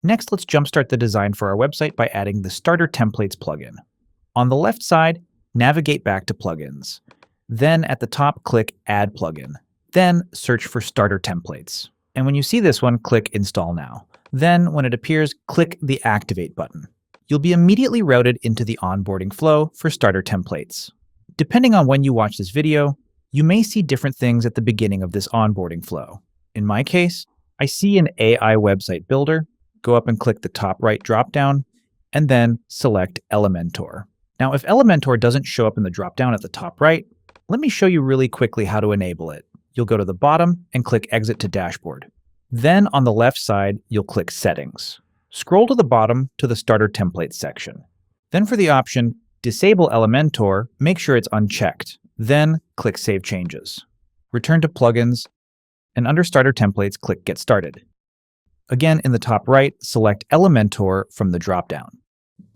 Next, let's jumpstart the design for our website by adding the Starter Templates plugin. On the left side, navigate back to Plugins. Then at the top, click Add Plugin. Then search for Starter Templates. And when you see this one, click Install Now. Then, when it appears, click the Activate button. You'll be immediately routed into the onboarding flow for Starter Templates. Depending on when you watch this video, you may see different things at the beginning of this onboarding flow. In my case, I see an AI website builder. Go up and click the top right dropdown, and then select Elementor. Now, if Elementor doesn't show up in the dropdown at the top right, let me show you really quickly how to enable it. You'll go to the bottom and click Exit to Dashboard. Then on the left side, you'll click Settings. Scroll to the bottom to the Starter Templates section. Then for the option Disable Elementor, make sure it's unchecked. Then click Save Changes. Return to Plugins, and under Starter Templates, click Get Started. Again, in the top right, select Elementor from the dropdown.